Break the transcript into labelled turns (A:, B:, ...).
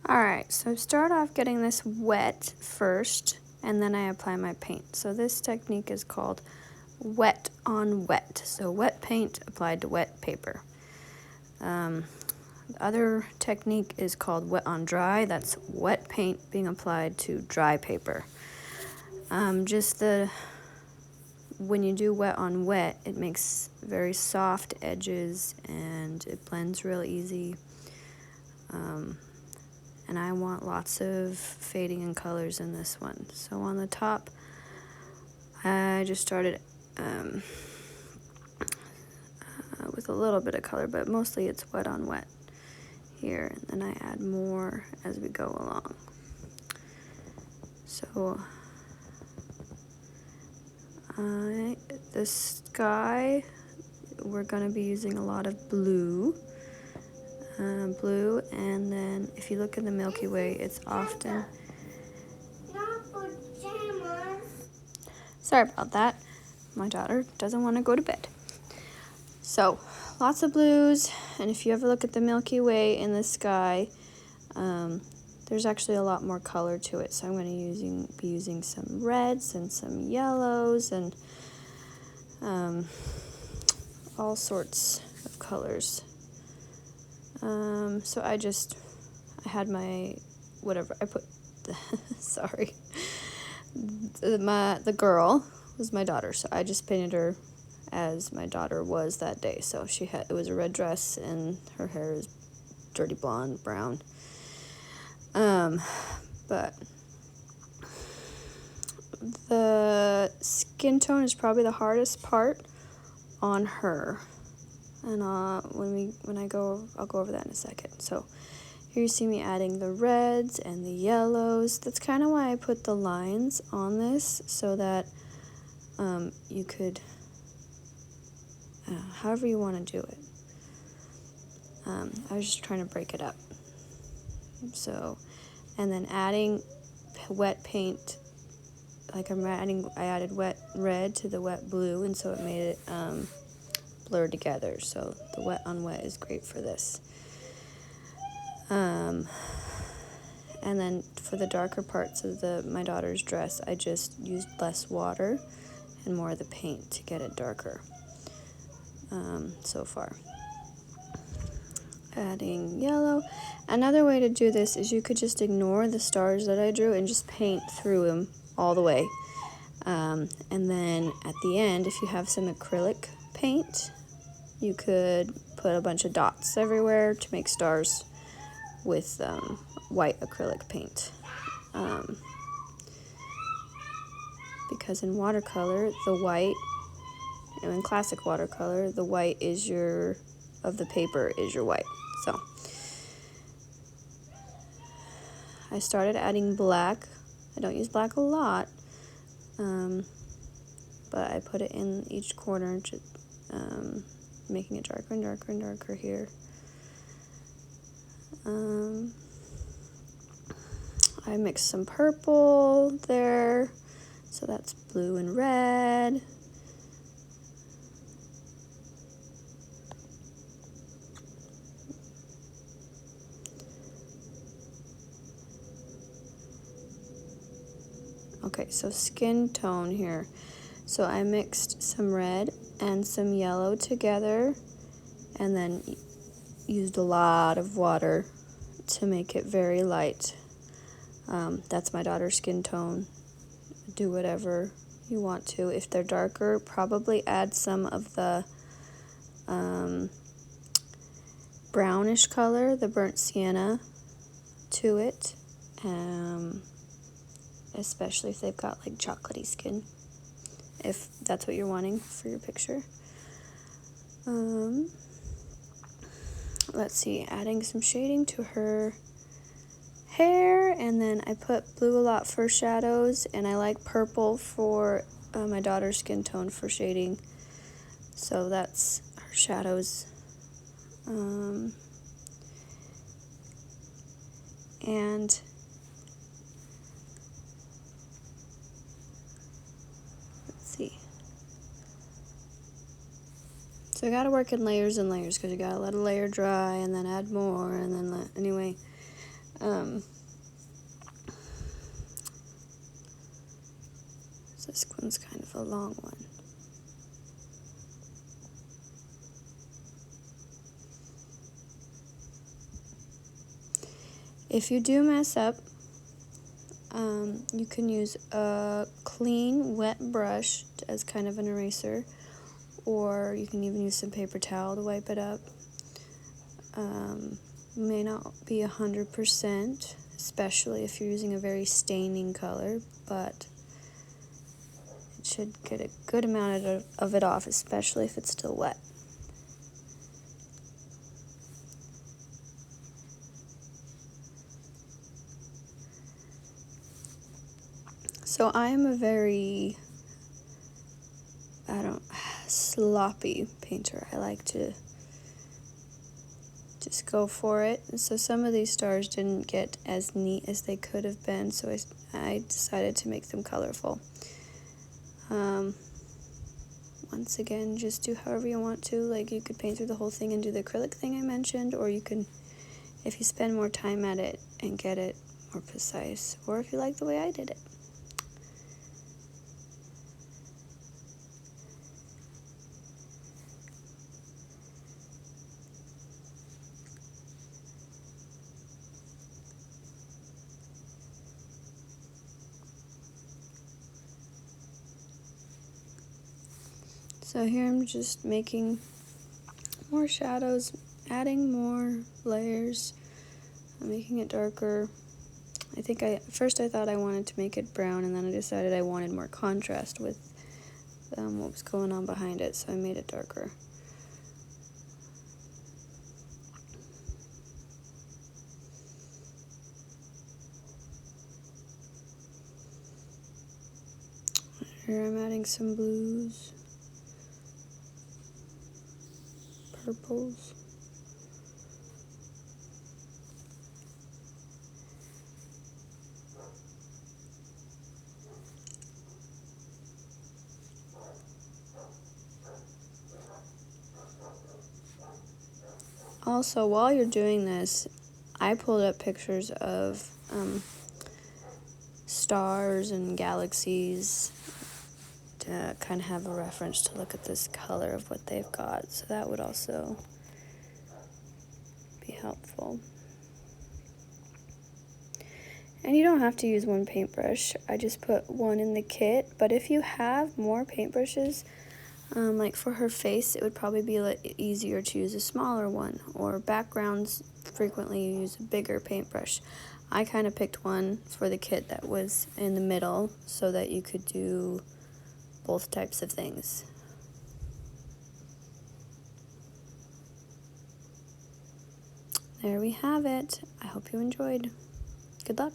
A: Alright, so start off getting this wet first, and then I apply my paint. So this technique is called wet on wet. So wet paint applied to wet paper. The other technique is called wet on dry. That's wet paint being applied to dry paper. When you do wet on wet, it makes very soft edges and it blends real easy. And I want lots of fading in colors in this one. So on the top, I just started with a little bit of color, but mostly it's wet on wet here, and then I add more as we go along. So the sky, we're going to be using a lot of blue, and then if you look in the Milky Way, it's often... Sorry about that. My daughter doesn't want to go to bed. So, lots of blues, and if you ever look at the Milky Way in the sky, there's actually a lot more color to it. So I'm going to be using some reds and some yellows and all sorts of colors. So I had my, whatever, I put, sorry, the girl was my daughter, so I just painted her as my daughter was that day. So it was a red dress and her hair is dirty blonde, brown. But the skin tone is probably the hardest part on her. And I'll go over that in a second. So here you see me adding the reds and the yellows. That's kind of why I put the lines on this, so that you could, however you want to do it. I was just trying to break it up. So, and then adding wet paint, like I added wet red to the wet blue, and so it made it blur together. So the wet on wet is great for this. And then for the darker parts of my daughter's dress, I just used less water and more of the paint to get it darker. So far. Adding yellow. Another way to do this is you could just ignore the stars that I drew and just paint through them all the way. And then at the end, if you have some acrylic paint, you could put a bunch of dots everywhere to make stars with white acrylic paint. Because in watercolor, the white, in classic watercolor, the white of the paper is your white. So I started adding black. I don't use black a lot, but I put it in each corner, making it darker and darker and darker here. I mixed some purple there, so that's blue and red. Okay, so skin tone here. So I mixed some red and some yellow together, and then used a lot of water to make it very light. That's my daughter's skin tone. Do whatever you want to. If they're darker, probably add some of the brownish color, the burnt sienna, to it. Especially if they've got like chocolatey skin, if that's what you're wanting for your picture. Let's see, adding some shading to her hair, and then I put blue a lot for shadows, and I like purple for my daughter's skin tone for shading. So that's her shadows. And so I gotta work in layers and layers, because you gotta let a layer dry and then add more, and then anyway. This one's kind of a long one. If you do mess up, you can use a clean, wet brush as kind of an eraser, or you can even use some paper towel to wipe it up. May not be 100%, especially if you're using a very staining color, but it should get a good amount of it off, especially if it's still wet. So I am a very, sloppy painter. I like to just go for it. And so some of these stars didn't get as neat as they could have been, so I decided to make them colorful. Once again, just do however you want to. Like, you could paint through the whole thing and do the acrylic thing I mentioned, or you can, if you spend more time at it, and get it more precise, or if you like the way I did it. So here I'm just making more shadows, adding more layers, making it darker. First I thought I wanted to make it brown, and then I decided I wanted more contrast with what was going on behind it, so I made it darker. Here I'm adding some blues, purples. Also, while you're doing this, I pulled up pictures of stars and galaxies to kind of have a reference to look at this color of what they've got. So that would also be helpful. And you don't have to use one paintbrush. I just put one in the kit. But if you have more paintbrushes, like for her face, it would probably be easier to use a smaller one. Or backgrounds, frequently you use a bigger paintbrush. I kind of picked one for the kit that was in the middle so that you could do both types of things. There we have it. I hope you enjoyed. Good luck.